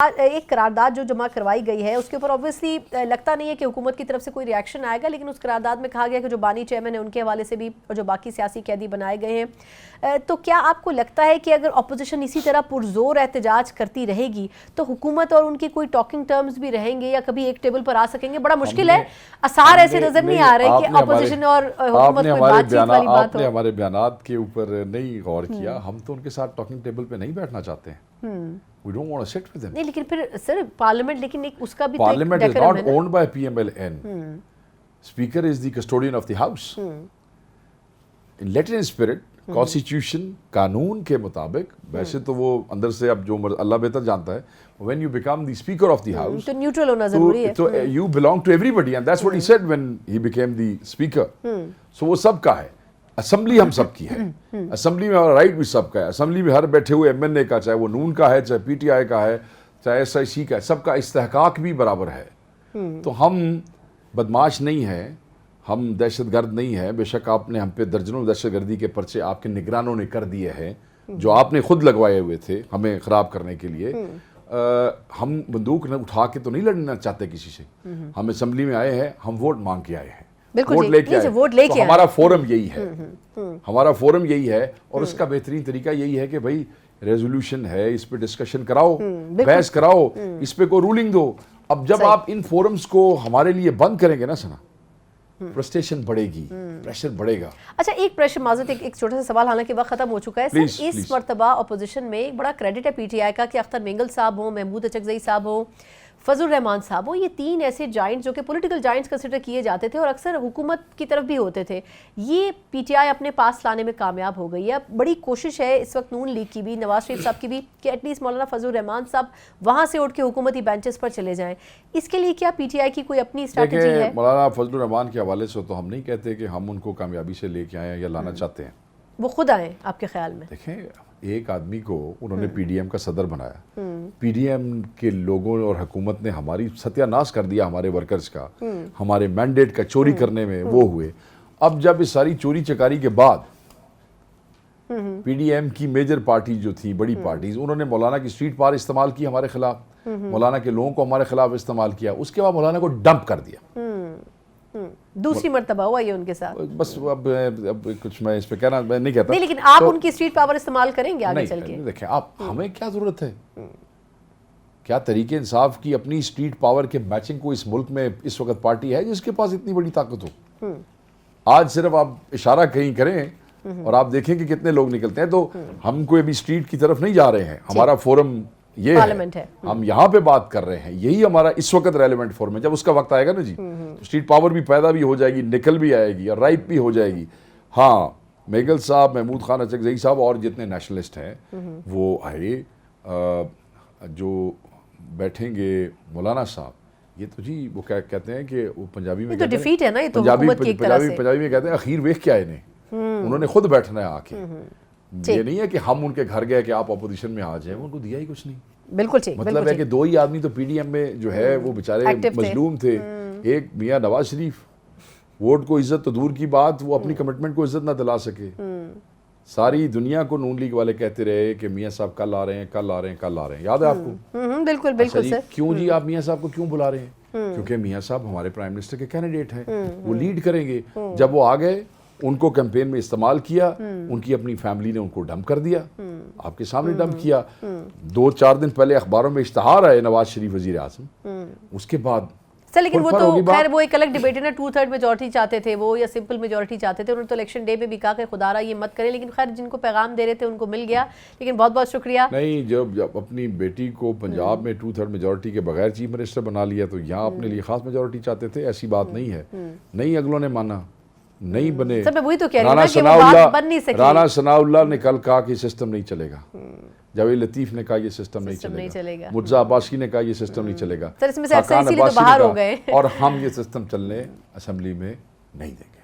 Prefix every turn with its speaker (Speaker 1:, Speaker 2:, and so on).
Speaker 1: एक करारदाद जो जमा करवाई गई है उसके ऊपर ऑब्वियसली लगता नहीं है कि हुकूमत की तरफ से कोई रिएक्शन आएगा, लेकिन उस करारदाद में कहा गया कि जो बानी चेयरमैन है उनके हवाले से भी और जो बाकी सियासी कैदी बनाए गए हैं, तो क्या आपको लगता है कि अगर अपोजिशन इसी तरह पुरजोर एहतजाज करती रहेगी तो हुकूमत और उनकी कोई टॉकिंग टर्म्स भी रहेंगे या कभी एक टेबल पर आ सकेंगे? बड़ा मुश्किल है, आसार ऐसे नजर नहीं आ रहे कि अपोजिशन और हुकूमत कोई बातचीत वाली बात हो।
Speaker 2: आपने हमारे बयानात के ऊपर नहीं गौर किया, हम तो उनके साथ टॉकिंग टेबल पे नहीं बैठना चाहते हैं। We don't want to sit with them.
Speaker 1: नहीं, लेकिन फिर सर पार्लियामेंट, लेकिन एक उसका भी
Speaker 2: Parliament is not owned by PMLN. Speaker is the custodian of the house. In letter and spirit, Constitution, कानून के मुताबिक, वैसे तो वो अंदर से अब जो अल्लाह बेहतर जानता है, when you become the speaker of the house,
Speaker 1: तो न्यूट्रल होना जरूरी है।
Speaker 2: तो you belong to everybody, and that's what he said when he became the speaker. So वो सबका है। असेंबली हम सबकी है, असेंबली में हमारा राइट भी सबका है। असेंबली में हर बैठे हुए एमएनए का, चाहे वो नून का है, चाहे पीटीआई का है, चाहे एसआईसी का है, सबका इस्तेहकाक भी बराबर है। तो हम बदमाश नहीं हैं, हम दहशतगर्द नहीं हैं। बेशक आपने हम पे दर्जनों दहशतगर्दी के पर्चे आपके निगरानों ने कर दिए हैं, जो आपने खुद लगवाए हुए थे हमें ख़राब करने के लिए। हम बंदूक उठा के तो नहीं लड़ना चाहते किसी से। हम असेंबली में आए हैं, हम वोट मांग के आए हैं, वोट लेके आए। तो हमारा फोरम यही है, हमारा फोरम यही है, और उसका बेहतरीन तरीका यही है कि भाई रेजोल्यूशन है, इस पे डिस्कशन कराओ, बहस कराओ, इस पे को रूलिंग दो। अब जब आप इन फोरम्स को हमारे लिए बंद करेंगे ना सना, फ्रस्ट्रेशन बढ़ेगी, प्रेशर बढ़ेगा।
Speaker 1: अच्छा, एक प्रश्न माजूद, एक छोटा सा सवाल, हालांकि वक्त खत्म हो चुका है सर। इस मर्तबा अपोजिशन में एक बड़ा क्रेडिट है पीटीआई का कि अख्तर मेंगल साहब हो, महमूद अचकजई साहब हो, फजल रहमान साहब हो, ये तीन ऐसे जाइंट्स जो कि पॉलिटिकल जाइंट्स कंसिडर किए जाते थे और अक्सर हुकूमत की तरफ भी होते थे, ये पीटीआई अपने पास लाने में कामयाब हो गई है। बड़ी कोशिश है इस वक्त नून लीग की भी, नवाज शरीफ साहब की भी, कि एटलीस्ट मौलाना फजल रहमान साहब वहाँ से उठ के हुकूमती बेंचेस पर चले जाएं। इसके लिए क्या पीटीआई की कोई अपनी स्ट्रैटेजी है?
Speaker 2: मौलाना फजल रहमान के हवाले से तो हम नहीं कहते कि हम उनको कामयाबी से लेके आए या लाना चाहते हैं,
Speaker 1: वो खुद आए आपके ख्याल में?
Speaker 2: देखें, एक आदमी को उन्होंने पीडीएम का सदर बनाया, पीडीएम के लोगों और हुकूमत ने हमारी सत्यानाश कर दिया, हमारे वर्कर्स का, हमारे मैंडेट का चोरी करने में वो हुए। अब जब इस सारी चोरी चकारी के बाद पीडीएम की मेजर पार्टी जो थी, बड़ी पार्टीज, उन्होंने मौलाना की स्ट्रीट पावर इस्तेमाल की हमारे खिलाफ, मौलाना के लोगों को हमारे खिलाफ इस्तेमाल किया, उसके बाद मौलाना को डंप कर दिया।
Speaker 1: दूसरी मर्तबा हुआ ये उनके साथ।
Speaker 2: बस अब कुछ मैं इस पे कहना मैं नहीं कहता।
Speaker 1: नहीं, लेकिन आप उनकी स्ट्रीट पावर इस्तेमाल करेंगे आगे चल के?
Speaker 2: देखें आप, हमें क्या जरूरत है, क्या तरीके इंसाफ की अपनी स्ट्रीट पावर के मैचिंग को इस मुल्क में इस वक्त पार्टी है जिसके पास इतनी बड़ी ताकत हो? आज सिर्फ आप इशारा कहीं करें और आप देखें कि कितने लोग निकलते हैं। तो हम कोई अभी स्ट्रीट की तरफ नहीं जा रहे हैं, हमारा फोरम ये है, हम यहाँ पे बात कर रहे हैं, यही हमारा इस वक्त रेलेवेंट फोरम है। जब उसका वक्त आएगा ना जी, तो स्ट्रीट पावर भी पैदा भी हो जाएगी, निकल भी आएगी और राइप भी हो जाएगी। हाँ, मेगल साहब, महमूद खान अचकजई साहब और जितने नेशनलिस्ट हैं वो आए, जो बैठेंगे मौलाना साहब, ये तो जी वो क्या कहते हैं कि वो पंजाबी में,
Speaker 1: तो डिफीट है ना ये तो हुकूमत की एक तरह से।
Speaker 2: पंजाबी में कहते हैं अखीर वेख के आए ने, उन्होंने खुद बैठना है आके। ये नहीं है कि हम उनके घर गए कि आप अपोजिशन में आ जाए, उनको दिया ही कुछ नहीं।
Speaker 1: बिल्कुल ठीक,
Speaker 2: मतलब है कि दो ही आदमी तो पीडीएम में जो है वो बेचारे मजलूम थे। एक मियां नवाज शरीफ, वोट को इज्जत तो दूर की बात, वो अपनी कमिटमेंट को इज्जत ना दिला सके। सारी दुनिया को नून लीग वाले कहते रहे कि मियां साहब कल आ रहे हैं, कल आ रहे हैं, कल आ रहे हैं। याद है आपको?
Speaker 1: बिल्कुल बिल्कुल सर।
Speaker 2: क्यों जी आप मियां साहब को क्यों बुला रहे हैं? क्योंकि मियां साहब हमारे प्राइम मिनिस्टर के कैंडिडेट हैं, वो लीड करेंगे। जब वो आ गए, उनको कैंपेन में इस्तेमाल किया, उनकी अपनी फैमिली ने उनको डंप कर दिया, आपके सामने डंप किया। 2-4 दिन पहले अखबारों में इश्तहार आए नवाज शरीफ वजीर आज़म, उसके बाद
Speaker 1: सर, लेकिन वो तो खैर वो एक अलग डिबेट है ना, 2/3 मेजोरिटी चाहते थे वो या सिंपल मेजोरिटी चाहते थे। उन्होंने तो इलेक्शन डे पे भी कहा कि खुदारा ये मत करें, लेकिन खैर जिनको पैगाम दे रहे थे उनको मिल गया। लेकिन बहुत बहुत शुक्रिया।
Speaker 2: नहीं, जब अपनी बेटी को पंजाब में 2/3 मेजोरिटी के बगैर चीफ मिनिस्टर बना लिया तो यहाँ अपने लिए खास मेजोरिटी चाहते थे, ऐसी बात नहीं है। नहीं, अगलों ने माना, नहीं बने।
Speaker 1: सब मैं वही तो कह रही हूं कि वो बात बन नहीं सकी।
Speaker 2: राना सनाउल्लाह ने कल कहा कि सिस्टम नहीं चलेगा, जावेद लतीफ ने कहा ये सिस्टम नहीं चलेगा, मुर्जा अब्बासी ने कहा ये सिस्टम नहीं चलेगा,
Speaker 1: सर इसमें से अक्सर इसीलिए तो बाहर हो गए,
Speaker 2: और हम ये सिस्टम चलने असेंबली में नहीं देंगे।